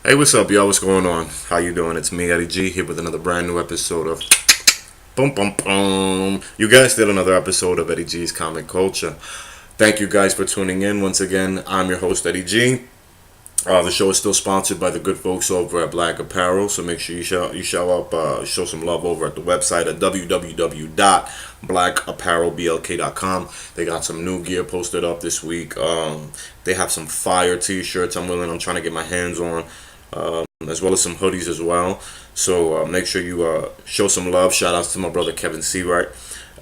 Hey, what's up, y'all? What's going on? How you doing? It's me, Eddie G, here with another brand new episode of Boom Boom Boom. You guys did another episode of Eddie G's Comic Culture. Thank you guys for tuning in. Once again, I'm your host, Eddie G. The show is still sponsored by the good folks over at Black Apparel, so make sure show some love over at the website at www.blackapparelblk.com. They got some new gear posted up this week. They have some fire T-shirts. I'm trying to get my hands on, as well as some hoodies as well. So make sure you show some love. Shout outs to my brother Kevin Seawright.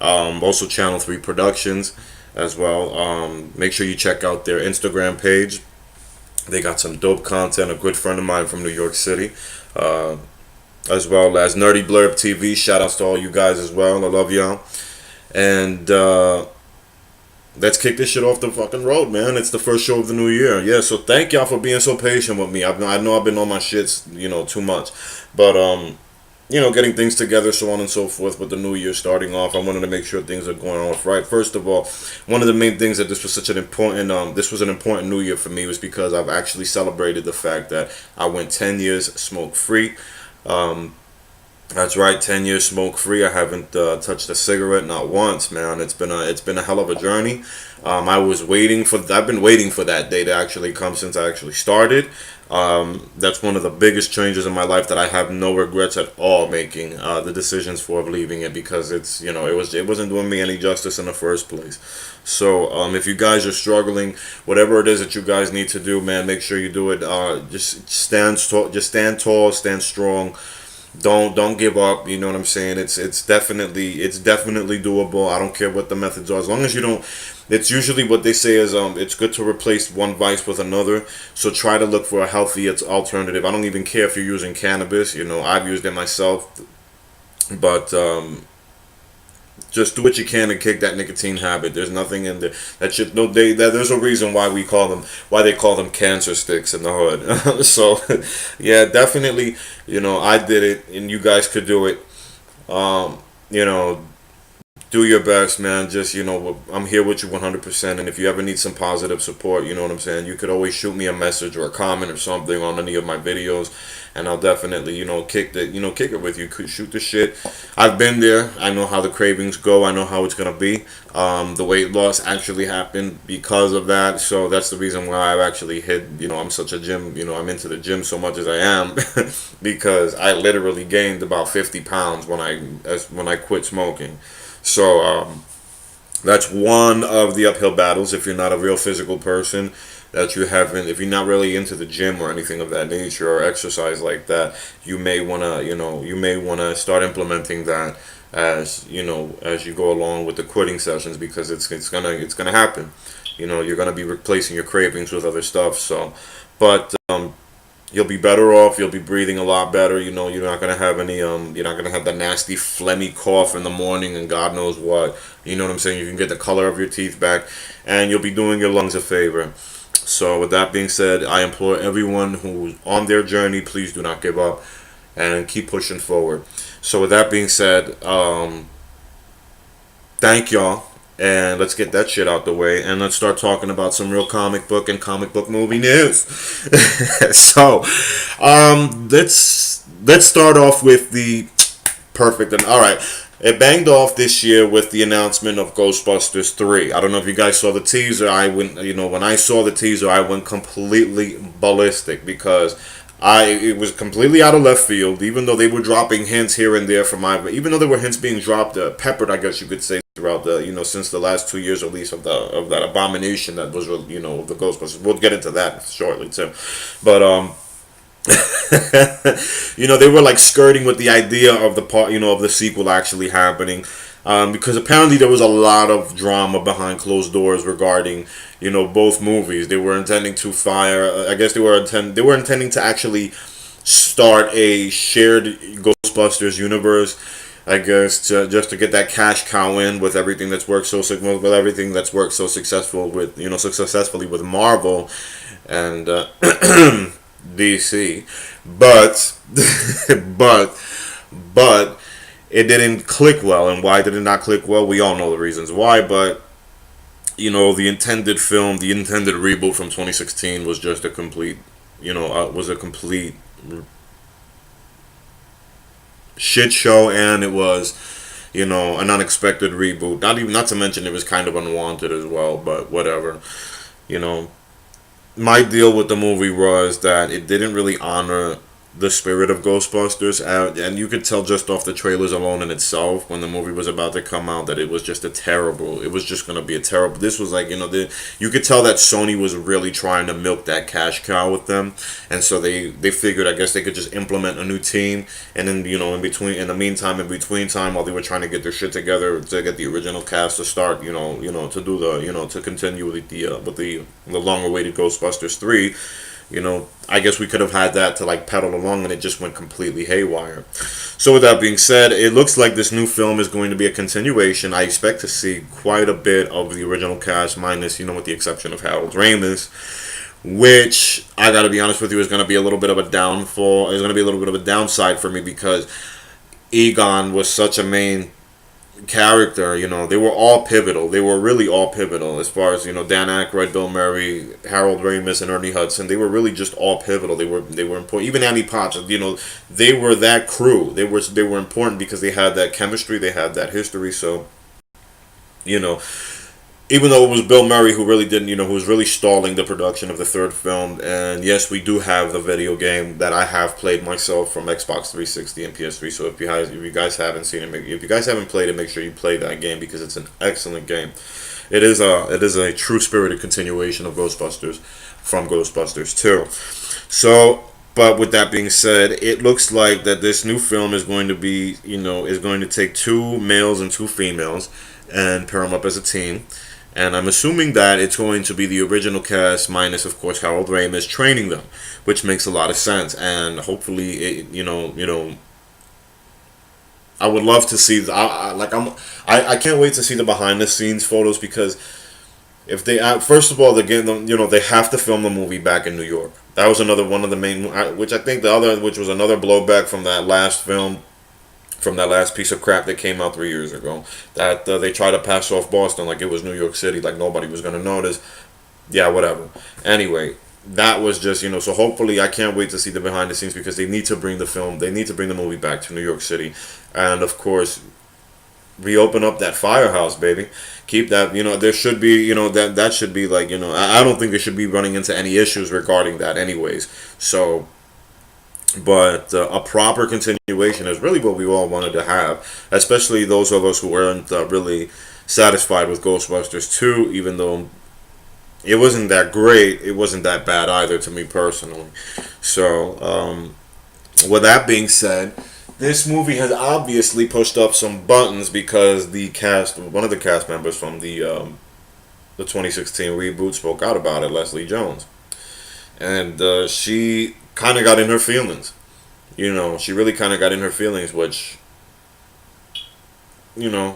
Also Channel 3 Productions as well. Make sure you check out their Instagram page. They got some dope content. A good friend of mine from New York City, as well as Nerdy Blurb TV. Shout outs to all you guys as well. I love y'all. And let's kick this shit off the fucking road, man. It's the first show of the new year. Yeah, so thank y'all for being so patient with me. I know I've been on my shits, too much. But getting things together, so on and so forth, with the new year starting off, I wanted to make sure things are going off right. First of all, one of the main things that this was such an important, this was an important new year for me was because I've actually celebrated the fact that I went 10 years smoke free. That's right, 10 years smoke free. I haven't touched a cigarette, not once, man. It's been a hell of a journey. I've been waiting for that day to actually come since I actually started. That's one of the biggest changes in my life that I have no regrets at all making, the decisions for leaving it, because it wasn't doing me any justice in the first place. So if you guys are struggling, whatever it is that you guys need to do, man, make sure you do it. Just stand tall, stand strong. Don't give up. You know what I'm saying? It's definitely doable. I don't care what the methods are, as long as you don't. It's usually what they say is it's good to replace one vice with another. So try to look for a healthy alternative. I don't even care if you're using cannabis. I've used it myself, but just do what you can to kick that nicotine habit. There's nothing in there that should no they that there's a reason why they call them cancer sticks in the hood. So yeah, definitely, I did it and you guys could do it. You know, do your best, man. Just, I'm here with you 100%. And if you ever need some positive support, you know what I'm saying, you could always shoot me a message or a comment or something on any of my videos, and I'll definitely, kick it with you. Shoot the shit. I've been there. I know how the cravings go. I know how it's gonna be. The weight loss actually happened because of that. So that's the reason why I've actually hit. I'm such a gym. I'm into the gym so much as I am, because I literally gained about 50 pounds when I quit smoking. So that's one of the uphill battles. If you're not a real physical person, if you're not really into the gym or anything of that nature or exercise like that, you may wanna start implementing that as you go along with the quitting sessions, because it's gonna happen. You're gonna be replacing your cravings with other stuff. So, but you'll be better off. You'll be breathing a lot better. You're not gonna have you're not gonna have the nasty phlegmy cough in the morning and God knows what. You know what I'm saying? You can get the color of your teeth back, and you'll be doing your lungs a favor. So with that being said, I implore everyone who's on their journey, please do not give up and keep pushing forward. So with that being said, thank y'all. And let's get that shit out the way, and let's start talking about some real comic book and comic book movie news. So, let's start off with the perfect. And all right, it banged off this year with the announcement of Ghostbusters 3. I don't know if you guys saw the teaser. When I saw the teaser, I went completely ballistic, because it was completely out of left field. Even though they were dropping hints here and there even though there were hints being dropped, peppered, I guess you could say, throughout since the last 2 years at least of that abomination that was of the Ghostbusters. We'll get into that shortly too, but they were like skirting with the idea of the part of the sequel actually happening, because apparently there was a lot of drama behind closed doors regarding both movies. They were intending to they were intending to actually start a shared Ghostbusters universe, I guess, just to get that cash cow in with everything that's worked so successful successfully with Marvel and DC, but but it didn't click well. And why did it not click well? We all know the reasons why, but the intended reboot from 2016 was just a complete was a complete shit show, and it was, an unexpected reboot. Not to mention it was kind of unwanted as well, but whatever. You know, my deal with the movie was that it didn't really honor the spirit of Ghostbusters, and you could tell just off the trailers alone in itself when the movie was about to come out that it was just it was just going to be a terrible. This was like, you could tell that Sony was really trying to milk that cash cow with them, and so they figured, I guess, they could just implement a new team, and then, in between time, while they were trying to get their shit together to get the original cast to start, to do to continue with the long awaited Ghostbusters 3. I guess we could have had that to like pedal along, and it just went completely haywire. So with that being said, it looks like this new film is going to be a continuation. I expect to see quite a bit of the original cast, minus, with the exception of Harold Ramis, which, I gotta be honest with you, is going to be a little bit of a downfall. It's going to be a little bit of a downside for me, because Egon was such a main character. They were all pivotal. They were really all pivotal as far as, Dan Aykroyd, Bill Murray, Harold Ramis, and Ernie Hudson. They were really just all pivotal. They were important. Even Annie Potts, they were that crew. They were important because they had that chemistry, they had that history. So, even though it was Bill Murray who really didn't, who was really stalling the production of the third film. And yes, we do have the video game that I have played myself from Xbox 360 and PS3. So if you guys haven't seen it, if you guys haven't played it, make sure you play that game, because it's an excellent game. It is a true spirited continuation of Ghostbusters from Ghostbusters 2. So, but with that being said, it looks like that this new film is going to be, is going to take 2 males and 2 females and pair them up as a team. And I'm assuming that it's going to be the original cast, minus, of course, Harold Ramis training them, which makes a lot of sense. And hopefully, I would love to see. I can't wait to see the behind the scenes photos, because if they first of all, they have to film the movie back in New York. That was another one of the main, which I think which was another blowback from that last film. From that last piece of crap that came out 3 years ago, that they tried to pass off Boston like it was New York City, like nobody was going to notice. Yeah, whatever. Anyway, that was just, so hopefully, I can't wait to see the behind the scenes, because they need to bring the movie back to New York City. And of course, reopen up that firehouse, baby. Keep that, there should be, that should be like, I don't think they should be running into any issues regarding that anyways. So, but a proper continuation is really what we all wanted to have, especially those of us who weren't really satisfied with Ghostbusters 2, even though it wasn't that great. It wasn't that bad either, to me personally. So, with that being said, this movie has obviously pushed up some buttons, because one of the cast members from the 2016 reboot spoke out about it, Leslie Jones. And she kind of got in her feelings. She really kind of got in her feelings, which, through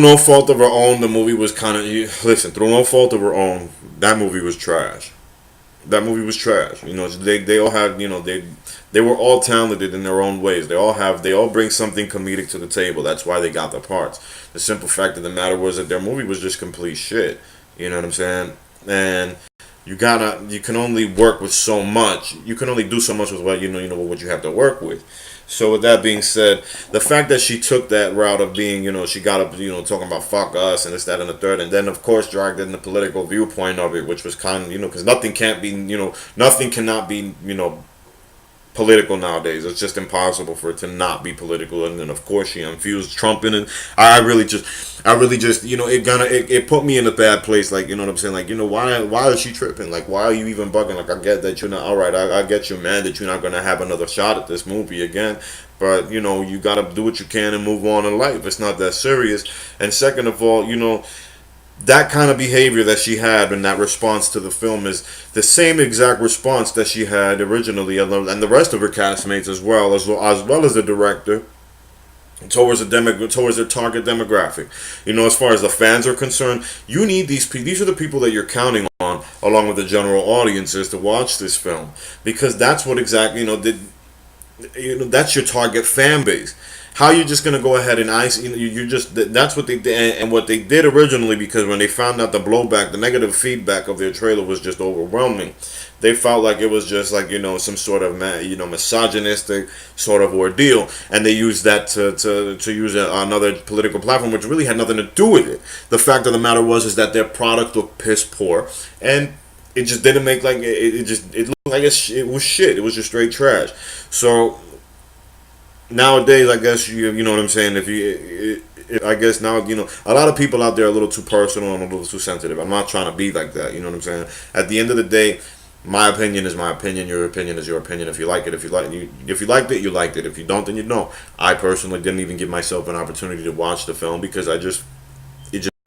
no fault of her own, the movie was kind of, through no fault of her own, that movie was trash. That movie was trash. They all had, they were all talented in their own ways. They all bring something comedic to the table. That's why they got the parts. The simple fact of the matter was that their movie was just complete shit. You know what I'm saying? And you can only work with so much. You can only do so much with what what you have to work with. So with that being said, the fact that she took that route of being, she got up, talking about fuck us and this, that, and the third, and then of course dragged in the political viewpoint of it, which was kind of, because nothing cannot be, political nowadays. It's just impossible for it to not be political. And then of course she infused Trump in it. I really just it put me in a bad place. Like, what I'm saying? Like, why is she tripping? Like, why are you even bugging? Like, I get that you're not, all right, I get you're mad that you're not going to have another shot at this movie again, but you got to do what you can and move on in life. It's not that serious. And second of all, that kind of behavior that she had in that response to the film is the same exact response that she had originally, and the rest of her castmates as well as the director, towards their target demographic. As far as the fans are concerned, you need these are the people that you're counting on, along with the general audiences, to watch this film, because that's what exactly that's your target fan base. How you just gonna go ahead and that's what they did, and what they did originally, because when they found out the blowback, the negative feedback of their trailer was just overwhelming. They felt like it was just like, some sort of misogynistic sort of ordeal, and they used that to use another political platform, which really had nothing to do with it. The fact of the matter was is that their product looked piss poor, and it just didn't make like it looked like it was shit. It was just straight trash. So nowadays, I guess you know what I'm saying. I guess now a lot of people out there are a little too personal and a little too sensitive. I'm not trying to be like that. You know what I'm saying. At the end of the day, my opinion is my opinion. Your opinion is your opinion. If you like it, if you liked it, you liked it. If you don't, then you don't. I personally didn't even give myself an opportunity to watch the film because it just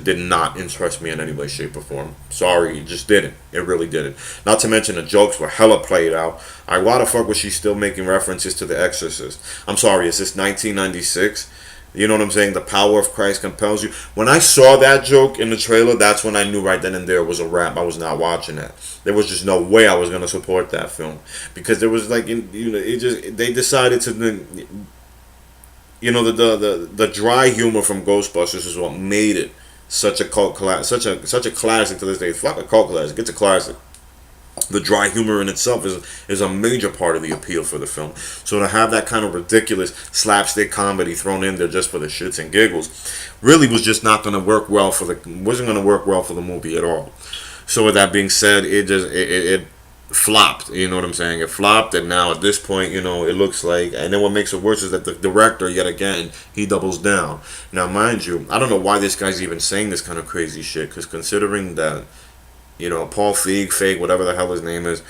did not interest me in any way, shape, or form. Sorry, it just didn't. It really didn't. Not to mention the jokes were hella played out. Why the fuck was she still making references to The Exorcist? I'm sorry, is this 1996? You know what I'm saying? The power of Christ compels you. When I saw that joke in the trailer, that's when I knew right then and there it was a wrap. I was not watching that. There was just no way I was going to support that film. Because there was like, they decided to, the dry humor from Ghostbusters is what made it such a cult classic, such a classic to this day. Fuck a cult classic, it's a classic. The dry humor in itself is a major part of the appeal for the film. So to have that kind of ridiculous slapstick comedy thrown in there just for the shits and giggles, really was just not going to work well wasn't going to work well for the movie at all. So with that being said, it flopped. You know what I'm saying? It flopped, and now at this point, it looks like. And then what makes it worse is that the director, yet again, he doubles down. Now, mind you, I don't know why this guy's even saying this kind of crazy shit, because considering that, Paul Feig, whatever the hell his name is,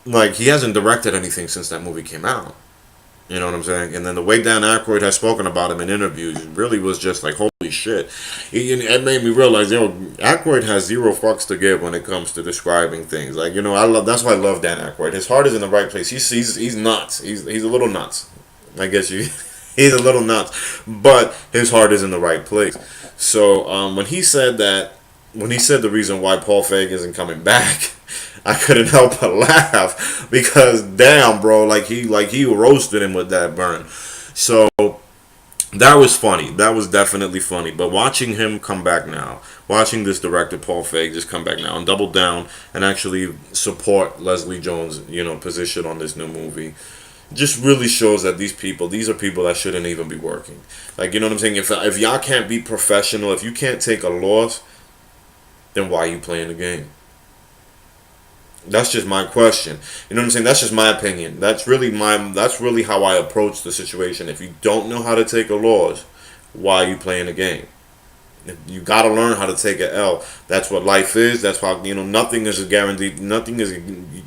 like, he hasn't directed anything since that movie came out. You know what I'm saying? And then the way Dan Aykroyd has spoken about him in interviews really was just like, holy shit. It made me realize, Aykroyd has zero fucks to give when it comes to describing things. Like, that's why I love Dan Aykroyd. His heart is in the right place. He's nuts. He's a little nuts. I guess he's a little nuts. But his heart is in the right place. So when he said the reason why Paul Feig isn't coming back, I couldn't help but laugh because damn, bro, like he roasted him with that burn. So that was funny. That was definitely funny. But watching him come back now, watching this director Paul Feig just come back now and double down and actually support Leslie Jones' position on this new movie, just really shows that these are people that shouldn't even be working. Like, you know what I'm saying? If y'all can't be professional, if you can't take a loss, then why are you playing the game? That's just my question. You know what I'm saying? That's just my opinion. That's really how I approach the situation. If you don't know how to take a loss, why are you playing the game? You got to learn how to take an L. That's what life is. That's how, nothing is a guaranteed.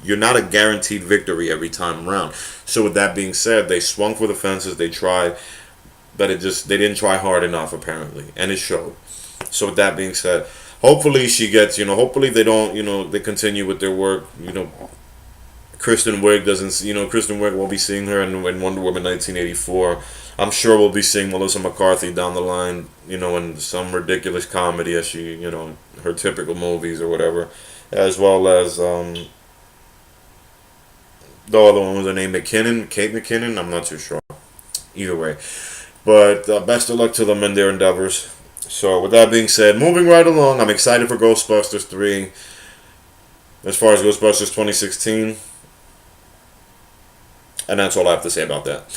You're not a guaranteed victory every time around. So with that being said, they swung for the fences. They tried, but they didn't try hard enough apparently, and it showed. So with that being said, hopefully she gets, hopefully they don't, they continue with their work. Kristen Wiig Kristen Wiig, we'll be seeing her in Wonder Woman 1984. I'm sure we'll be seeing Melissa McCarthy down the line, in some ridiculous comedy as she, her typical movies or whatever. As well as, the other one was her name, Kate McKinnon, I'm not too sure. Either way. But best of luck to them in their endeavors. So with that being said, moving right along, I'm excited for Ghostbusters 3. As far as Ghostbusters 2016. And that's all I have to say about that.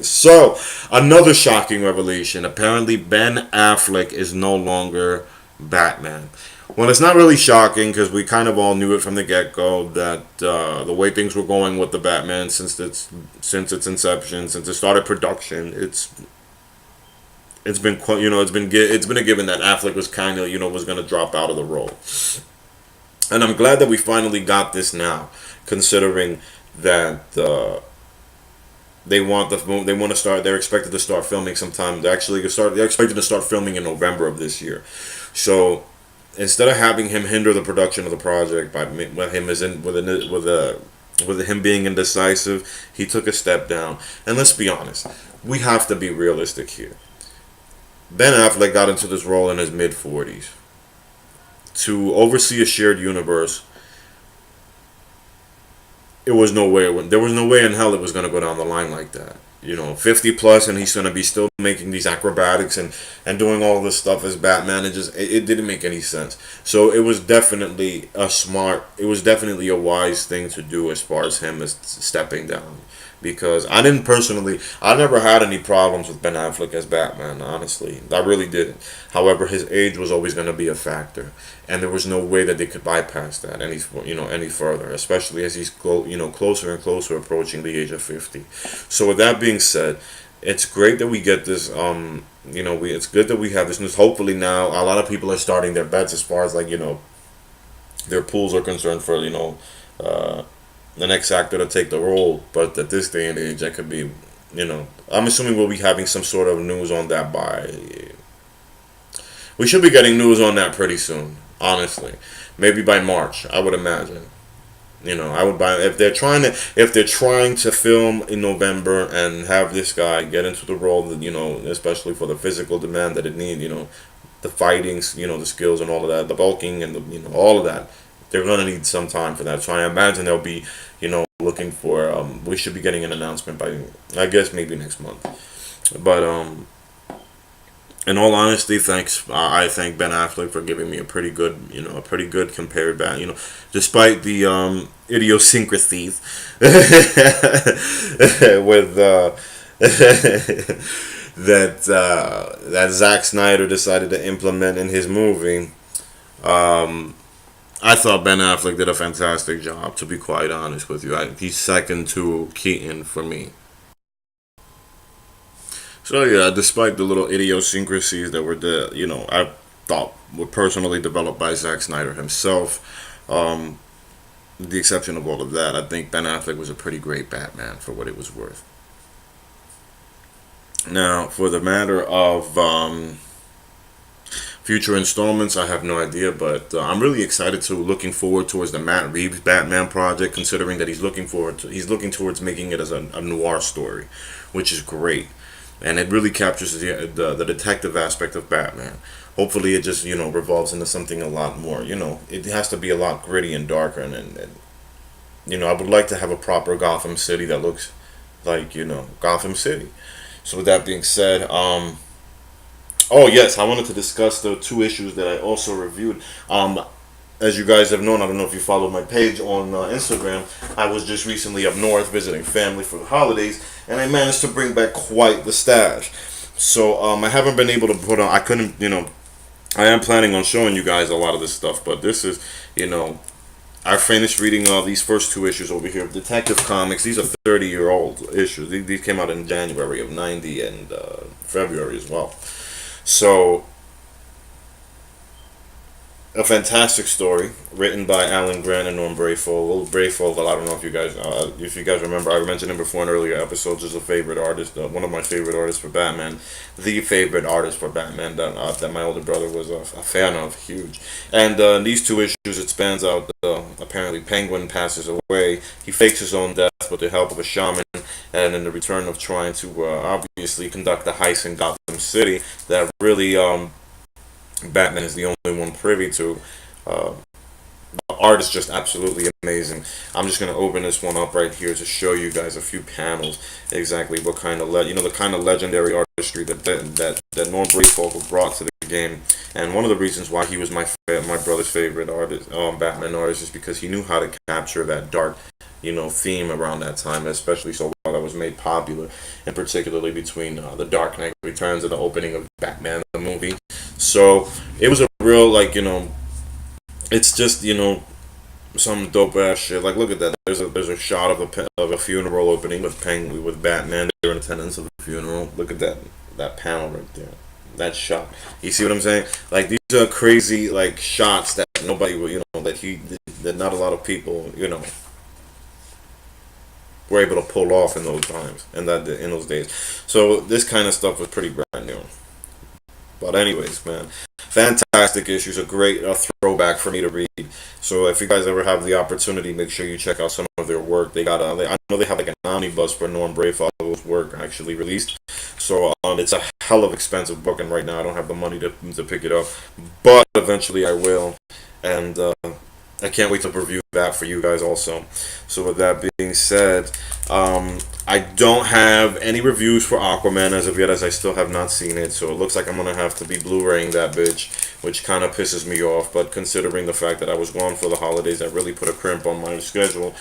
So, another shocking revelation. Apparently, Ben Affleck is no longer Batman. Well, it's not really shocking because we kind of all knew it from the get-go that the way things were going with the Batman since its inception, since it started production, it's been a given that Affleck was kind of was going to drop out of the role, and I'm glad that we finally got this now, considering that they're expected to start filming sometime. They're expected to start filming in November of this year. So instead of having him hinder the production of the project with him being indecisive, he took a step down. And let's be honest, we have to be realistic here. Ben Affleck got into this role in his mid-40s to oversee a shared universe. There was no way in hell it was going to go down the line like that. 50 plus, and he's gonna be still making these acrobatics and doing all this stuff as Batman. It didn't make any sense. So it was definitely a wise thing to do as far as him as stepping down. Because I never had any problems with Ben Affleck as Batman, honestly. I really didn't. However, his age was always going to be a factor. And there was no way that they could bypass that any further, especially as he's closer and closer approaching the age of 50. So with that being said, it's great that we get this, it's good that we have this news. Hopefully now, a lot of people are starting their bets as far as, their pools are concerned for, the next actor to take the role. But at this day and age, that could be, I'm assuming we'll be having some sort of news on that we should be getting news on that pretty soon, honestly. Maybe by March, I would imagine. I would buy if they're trying to film in November and have this guy get into the role that, especially for the physical demand that it needs, the fightings, the skills and all of that, the bulking and all of that. They're gonna need some time for that. So I imagine they'll be, looking for. We should be getting an announcement by, I guess, maybe next month. But in all honesty, thanks. I thank Ben Affleck for giving me a pretty good compared back. Despite the idiosyncrasies with that Zack Snyder decided to implement in his movie. I thought Ben Affleck did a fantastic job, to be quite honest with you. He's second to Keaton for me. So yeah, despite the little idiosyncrasies that were there, I thought were personally developed by Zack Snyder himself, with the exception of all of that, I think Ben Affleck was a pretty great Batman for what it was worth. Now, for the matter of future installments, I have no idea, but I'm really excited looking forward towards the Matt Reeves Batman project, considering that he's looking towards making it as a noir story, which is great, and it really captures the detective aspect of Batman. Hopefully, it just revolves into something a lot more. It has to be a lot gritty and darker, and I would like to have a proper Gotham City that looks like Gotham City. So with that being said, oh yes, I wanted to discuss the two issues that I also reviewed. As you guys have known, I don't know if you follow my page on Instagram. I was just recently up north visiting family for the holidays, and I managed to bring back quite the stash. So I haven't been able to put on. I couldn't, I am planning on showing you guys a lot of this stuff, but this is, I finished reading these first two issues over here of Detective Comics. These are 30-year-old issues. These came out in January of '90 and February as well. So, a fantastic story written by Alan Grant and Norm Brayfogle. Brayfogle, I don't know if you guys remember. I mentioned him before in earlier episodes as a favorite artist, one of my favorite artists for Batman, the favorite artist for Batman that my older brother was a fan of, huge. And these two issues, it spans out. Apparently, Penguin passes away. He fakes his own death with the help of a shaman, and in the return of trying to obviously conduct the heist in Gotham City, that really Batman is the only one privy to. The art is just absolutely amazing. I'm just gonna open this one up right here to show you guys a few panels, exactly what kind of the kind of legendary artistry that Norm Brayfogle brought to the game. And one of the reasons why he was my brother's favorite artist, Batman artist, is because he knew how to capture that dark, theme around that time, especially so well that was made popular, and particularly between The Dark Knight Returns and the opening of Batman the movie. So it was a real it's just some dope ass shit. Like, look at that. There's a shot of a funeral opening with Batman there in attendance of the funeral. Look at that panel right there. That shot. You see what I'm saying? Like, these are crazy shots that nobody will that not a lot of people were able to pull off in those times and in those days. So this kind of stuff was pretty brand new. But anyways, man, fantastic issues, a great throwback for me to read. So if you guys ever have the opportunity, make sure you check out some of their work. They got I know they have an omnibus for Norm Brayfogle's work actually released. So it's a hell of expensive book, and right now I don't have the money to pick it up, but eventually I will, and I can't wait to review that for you guys also. So with that being said, I don't have any reviews for Aquaman as of yet, as I still have not seen it. So it looks like I'm gonna have to be Blu-raying that bitch, which kind of pisses me off. But considering the fact that I was gone for the holidays, that really put a crimp on my schedule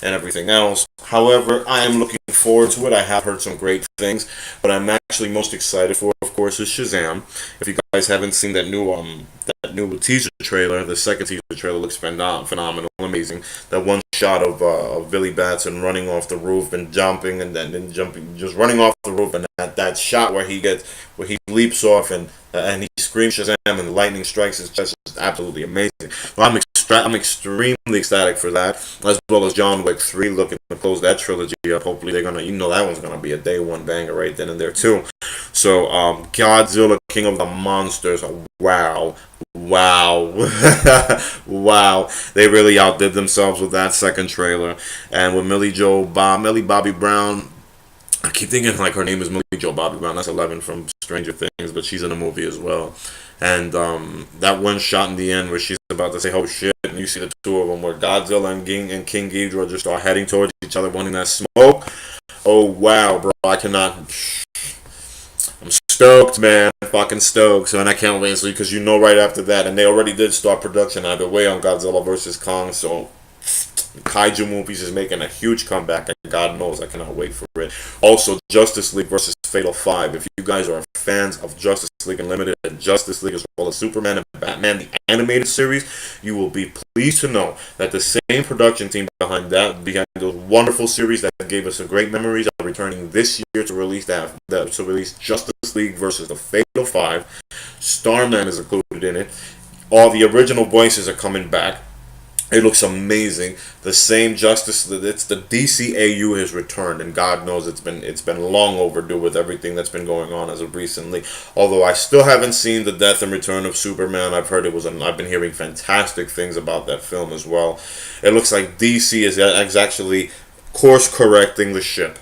and everything else. However, I am looking forward to it. I have heard some great things, but I'm actually most excited for, of course, is Shazam. If you guys haven't seen that new teaser trailer, the second teaser trailer looks phenomenal, amazing. That one shot of Billy Batson running off the roof and jumping, and then jumping, just running off the roof, and that shot where he leaps off and he screams Shazam and the lightning strikes is just absolutely amazing. Well, I'm extremely ecstatic for that, as well as John Wick 3, looking to close that trilogy up. Hopefully they're gonna, that one's gonna be a day one banger right then and there too. So Godzilla, King of the Monsters, wow. Wow. Wow. They really outdid themselves with that second trailer. And with Millie Bobby Brown, I keep thinking like her name is Millie Jo Bobby Brown. That's 11 from Stranger Things, but she's in the movie as well. And that one shot in the end where she's about to say, "Oh shit," and you see the two of them where Godzilla and King Ghidorah just are heading towards each other, wanting that smoke. Oh wow, bro! I'm stoked, man. Fucking stoked. So, and I can't wait, because right after that, and they already did start production either way on Godzilla vs. Kong, so kaiju movies is making a huge comeback, and God knows I cannot wait for it. Also, Justice League versus Fatal 5. If you guys are fans of Justice League Unlimited and Justice League as well as Superman and Batman, the animated series, you will be pleased to know that the same production team behind those wonderful series that gave us a great memories are returning this year to release Justice League versus the Fatal 5. Starman is included in it. All the original voices are coming back. It looks amazing. The same it's the DCAU has returned, and God knows it's been long overdue with everything that's been going on as of recently. Although I still haven't seen the death and return of Superman. I've been hearing fantastic things about that film as well. It looks like DC is actually course correcting the ship.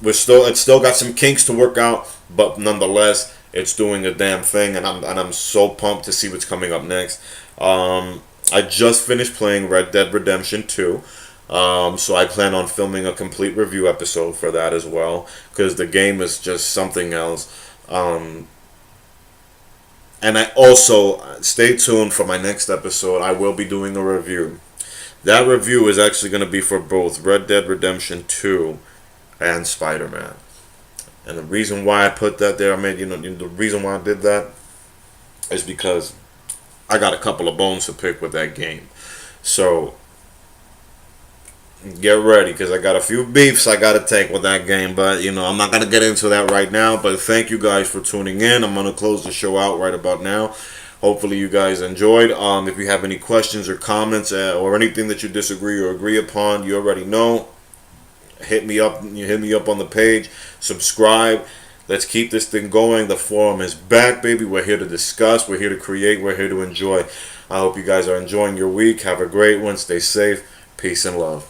It's still got some kinks to work out, but nonetheless, it's doing a damn thing, and I'm so pumped to see what's coming up next. I just finished playing Red Dead Redemption 2, so I plan on filming a complete review episode for that as well, because the game is just something else. And I also, stay tuned for my next episode. I will be doing a review. That review is actually going to be for both Red Dead Redemption 2 and Spider-Man. And the reason why I put that there, the reason why I did that is because I got a couple of bones to pick with that game. So, get ready, because I got a few beefs I got to take with that game. But, I'm not going to get into that right now. But thank you guys for tuning in. I'm going to close the show out right about now. Hopefully you guys enjoyed. If you have any questions or comments or anything that you disagree or agree upon, you already know. Hit me up on the page. Subscribe. Let's keep this thing going. The forum is back, baby. We're here to discuss. We're here to create. We're here to enjoy. I hope you guys are enjoying your week. Have a great one. Stay safe. Peace and love.